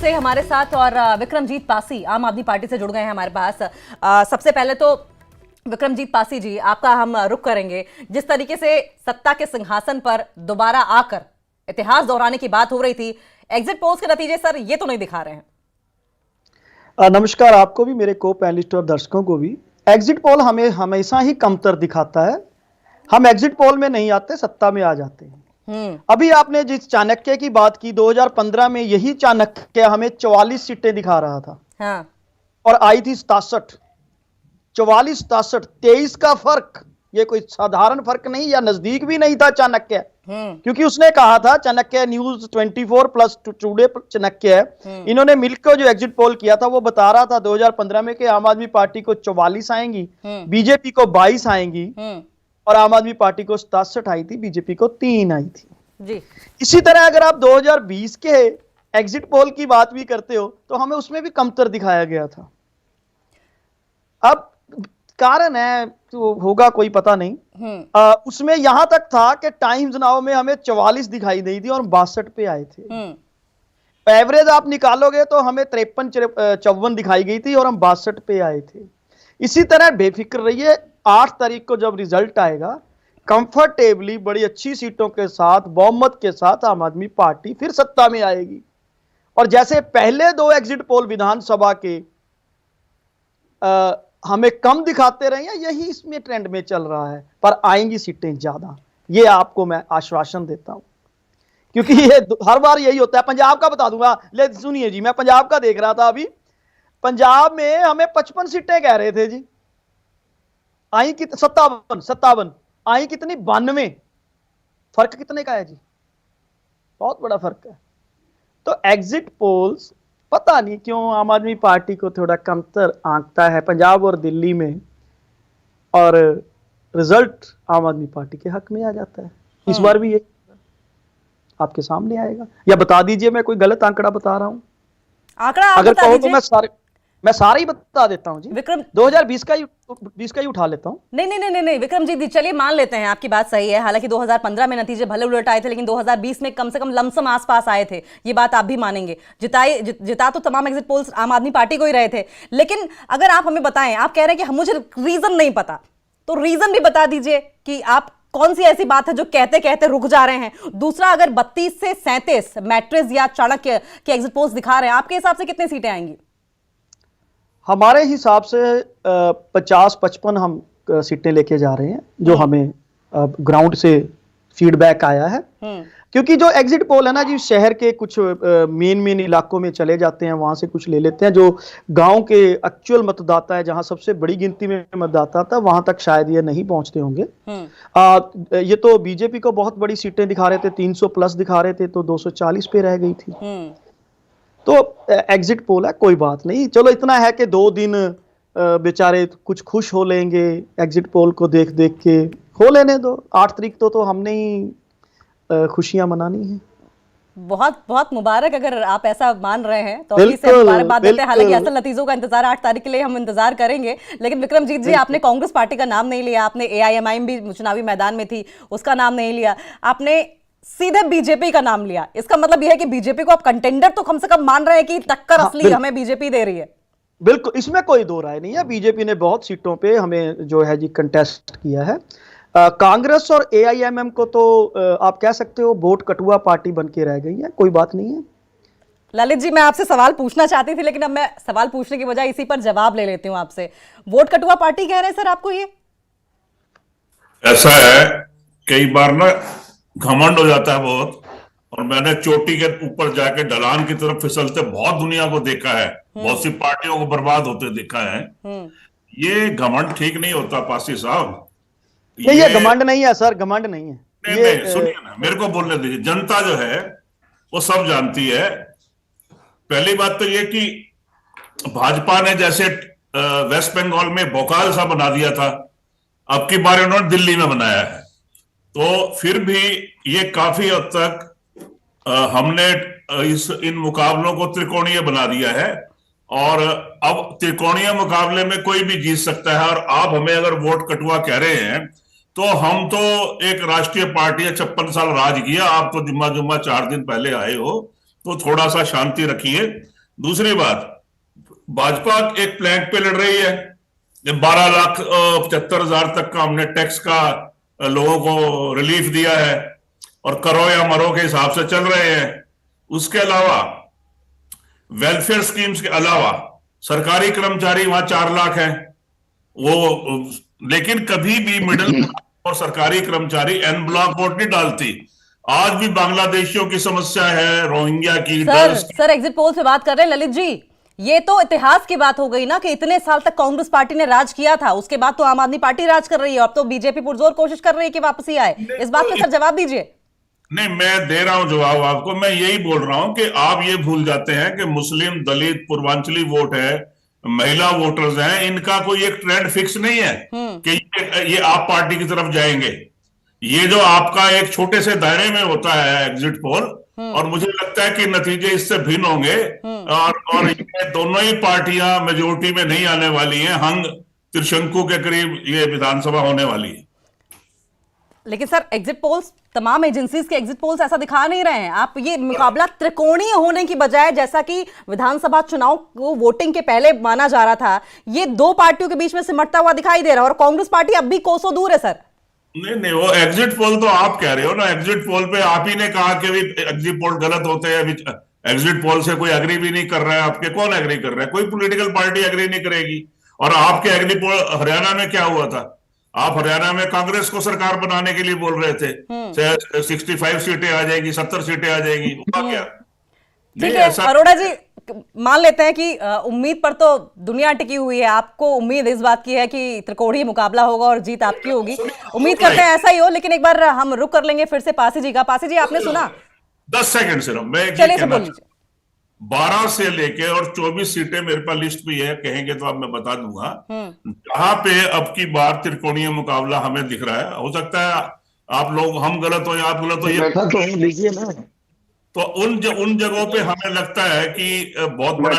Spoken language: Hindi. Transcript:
से हमारे साथ और विक्रमजीत पासी आम आदमी पार्टी से जुड़ गए हैं हमारे पास। सबसे पहले तो विक्रमजीत पासी जी, आपका हम रुख करेंगे। जिस तरीके से सत्ता के सिंहासन पर दोबारा आकर इतिहास दोहराने की बात हो रही थी, एग्जिट पोल्स के नतीजे सर ये तो नहीं दिखा रहे हैं। नमस्कार आपको भी, मेरे को पैनलिस्ट और दर्शकों को भी। एग्जिट पोल हमें हमेशा ही कमतर दिखाता है। हम एग्जिट पोल में नहीं आते, सत्ता में आ जाते हैं। अभी आपने जिस चाणक्य की बात की, 2015 में यही चाणक्य हमें 44 सीटें दिखा रहा था। हाँ। और आई थी 67, 44 67, 23 का फर्क। ये कोई साधारण फर्क नहीं, या नजदीक भी नहीं था चाणक्य। क्योंकि उसने कहा था, Chanakya news 24 plus today Chanakya, इन्होंने मिलकर जो एग्जिट पोल किया था वो बता रहा था 2015 में कि आम आदमी पार्टी को 44 आएंगी, बीजेपी को 22 आएंगी, और आम आदमी पार्टी को 67 आई थी, बीजेपी को 3 आई थी जी। इसी तरह अगर आप 2020 के एग्जिट पोल की बात भी करते हो तो हमें उसमें भी कमतर दिखाया गया था। अब कारण है तो होगा कोई पता नहीं। उसमें यहां तक था कि टाइम्स नाउ में हमें 44 दिखाई दी थी और 62 पे आए थे। एवरेज आप निकालोगे तो हमें 53 54 दिखाई गई थी और हम 62 पे आए थे। इसी तरह बेफिक्र रहिए, 8 तारीख को जब रिजल्ट आएगा, कंफर्टेबली बड़ी अच्छी सीटों के साथ, बहुमत के साथ आम आदमी पार्टी फिर सत्ता में आएगी। और जैसे पहले 2 एग्जिट पोल विधानसभा के हमें कम दिखाते रहे हैं, यही इसमें ट्रेंड में चल रहा है, पर आएंगी सीटें ज्यादा, ये आपको मैं आश्वासन देता हूं। क्योंकि ये हर बार यही होता है। पंजाब का बता दूंगा, ले सुनिए जी, मैं पंजाब का देख रहा था अभी। पंजाब में हमें 55 सीटें कह रहे थे जी, आई कितनी? 57 आई कितनी? 92। फर्क कितने का है जी? बहुत बड़ा फर्क है। तो एग्जिट पोल्स पता नहीं क्यों आम आदमी पार्टी को थोड़ा कमतर आंकता है पंजाब और दिल्ली में, और रिजल्ट आम आदमी पार्टी के हक में आ जाता है। इस बार भी ये आपके सामने आएगा, या बता दीजिए मैं कोई गलत आंकड़ा बता रहा हूं? आंकड़ा अगर कहो तो मैं सारे ही बता देता हूं जी। विक्रम 2020 का ही उठा लेता हूं। नहीं विक्रमजीत जी, चलिए मान लेते हैं आपकी बात सही है। हालांकि 2015 में नतीजे भले उलट आए थे, लेकिन 2020 में कम से कम लमसम आसपास आए थे, ये बात आप भी मानेंगे। जिता तो तमाम एग्जिट पोल्स आम आदमी पार्टी को ही रहे थे। लेकिन अगर आप हमें बताएं, आप कह रहे हैं कि मुझे रीजन नहीं पता, तो रीजन भी बता दीजिए कि आप कौन सी ऐसी बात है जो कहते कहते रुक जा रहे हैं। दूसरा, अगर 32 से 37 मैट्रिक्स या चाणक्य के एग्जिट पोल्स दिखा रहे हैं, आपके हिसाब से कितनी सीटें आएंगी? हमारे हिसाब से 50-55 हम सीटें लेके जा रहे हैं, जो हमें ग्राउंड से फीडबैक आया है। क्योंकि जो एग्जिट पोल है ना जी, शहर के कुछ मेन इलाकों में चले जाते हैं, वहां से कुछ ले लेते हैं। जो गांव के एक्चुअल मतदाता है, जहां सबसे बड़ी गिनती में मतदाता था, वहां तक शायद ये नहीं पहुंचते होंगे। ये तो बीजेपी को बहुत बड़ी सीटें दिखा रहे थे, 300 प्लस दिखा रहे थे, तो 240 पे रह गई थी। तो एग्जिट पोल है, कोई बात नहीं। चलो इतना है कि 2 दिन बेचारे कुछ खुश हो लेंगे एग्जिट पोल को देख देख के, हो लेने दो। 8 तारीख तो हमने ही खुशियां मनानी है। बहुत बहुत मुबारक, अगर आप ऐसा मान रहे हैं तो इससे मुबारकबाद देते हैं। हालांकि असल नतीजों का इंतजार 8 तारीख के लिए हम इंतजार करेंगे। लेकिन विक्रमजीत जी, आपने कांग्रेस पार्टी का नाम नहीं लिया, आपने AIMIM भी चुनावी मैदान में थी, उसका नाम नहीं लिया, आपने सीधे बीजेपी का नाम लिया। इसका मतलब यह है कि बीजेपी को आप कंटेंडर तो कम से कम मान रहे हैं कि टक्कर असली हमें बीजेपी दे रही है। बिल्कुल, इसमें कोई दो राय नहीं है। बीजेपी ने बहुत सीटों पे हमें जो है जी कंटेस्ट किया है। कांग्रेस और AIMM को तो आप कह सकते हो वोट कटुआ पार्टी बन के रह गई है, कोई बात नहीं है। ललित जी, मैं आपसे सवाल पूछना चाहती थी, लेकिन अब मैं सवाल पूछने की बजाय इसी पर जवाब ले लेती हूं आपसे। वोट कटुआ पार्टी कह रहे हैं सर आपको? ये ऐसा है, कई बार ना घमंड हो जाता है बहुत, और मैंने चोटी के ऊपर जाके ढलान की तरफ फिसलते बहुत दुनिया को देखा है, बहुत सी पार्टियों को बर्बाद होते देखा है। ये घमंड ठीक नहीं होता पासी साहब। ये घमंड नहीं है सर, घमंड नहीं है। नहीं, सुनिए ना, मेरे को बोलने दीजिए। जनता जो है वो सब जानती है। पहली बात तो ये कि भाजपा ने जैसे वेस्ट बंगाल में भोकाल सा बना दिया था, अब की बार उन्होंने दिल्ली में बनाया है। तो फिर भी ये काफी हद तक हमने इन मुकाबलों को त्रिकोणीय बना दिया है, और अब त्रिकोणीय मुकाबले में कोई भी जीत सकता है। और आप हमें अगर वोट कटुआ कह रहे हैं, तो हम तो एक राष्ट्रीय पार्टी है, 56 साल राज किया। आप तो जुम्मा 4 दिन पहले आए हो, तो थोड़ा सा शांति रखिए। दूसरी बात, भाजपा एक प्लैंक पे लड़ रही है। 12,75,000 तक का हमने टैक्स का लोगों को रिलीफ दिया है और करो या मरो के हिसाब से चल रहे हैं। उसके अलावा वेलफेयर स्कीम्स के अलावा सरकारी कर्मचारी वहां 4 लाख हैं वो, लेकिन कभी भी मिडिल और सरकारी कर्मचारी एन ब्लॉक वोट नहीं डालती। आज भी बांग्लादेशियों की समस्या है, रोहिंग्या की, सर एग्जिट पोल से बात कर रहे हैं ललित जी। ये तो इतिहास की बात हो गई ना कि इतने साल तक कांग्रेस पार्टी ने राज किया था, उसके बाद तो आम आदमी पार्टी राज कर रही है, अब तो बीजेपी पुरजोर कोशिश कर रही है कि वापसी आए। इस बात पे सर जवाब दीजिए। नहीं, मैं दे रहा हूं जवाब आपको। मैं यही बोल रहा हूं कि आप ये भूल जाते हैं कि मुस्लिम, दलित, पूर्वांचली वोट है, महिला वोटर्स हैं, इनका कोई एक ट्रेंड फिक्स नहीं है कि ये आप पार्टी की तरफ जाएंगे। ये जो आपका एक छोटे से दायरे में होता है एग्जिट पोल, और मुझे लगता है कि नतीजे इससे भिन्न होंगे और ये दोनों ही पार्टियां मेजोरिटी में नहीं आने वाली हैं। हंग त्रिशंकु के करीब ये विधानसभा होने वाली है। लेकिन सर एग्जिट पोल्स, तमाम एजेंसीज के एग्जिट पोल्स ऐसा दिखा नहीं रहे हैं। आप ये मुकाबला त्रिकोणीय होने की बजाय, जैसा कि विधानसभा चुनाव को वोटिंग के पहले माना जा रहा था, ये दो पार्टियों के बीच में सिमटता हुआ दिखाई दे रहा है और कांग्रेस पार्टी अब भी कोसों दूर है सर। नहीं, वो एग्जिट पोल तो आप कह रहे हो ना। एग्जिट पोल पे आप ही ने कहा कि भी एग्जिट पोल गलत होते हैं। एग्जिट पोल से कोई एग्री भी नहीं कर रहा है आपके। कौन एग्री कर रहा है? कोई पॉलिटिकल पार्टी एग्री नहीं करेगी। और आपके एग्जिट पोल हरियाणा में क्या हुआ था? आप हरियाणा में कांग्रेस को सरकार बनाने के लिए बोल रहे थे, 65 सीटें आ जाएगी, 70 सीटें आ जाएगी। हुआ क्या? ठीक है अरोड़ा जी, मान लेते हैं कि उम्मीद पर तो दुनिया टिकी हुई है, आपको उम्मीद इस बात की है कि त्रिकोणीय मुकाबला होगा और जीत आपकी होगी। उम्मीद करते हैं ऐसा ही हो। लेकिन एक बार हम रुक कर लेंगे फिर से पासी जी का। पासी जी, आपने सुना? 10 सेकंड से मैं चलिए से बोल लीजिए। 12 से लेके और 24 सीटें मेरे पास लिस्ट भी है, कहेंगे तो अब मैं बता दूंगा जहां पे अब की बार त्रिकोणीय मुकाबला हमें दिख रहा है। हो सकता है आप लोग, हम गलत हो या आप गलत हो, ये लीजिए ना, तो उन जगहों पे हमें लगता है कि बहुत बड़ा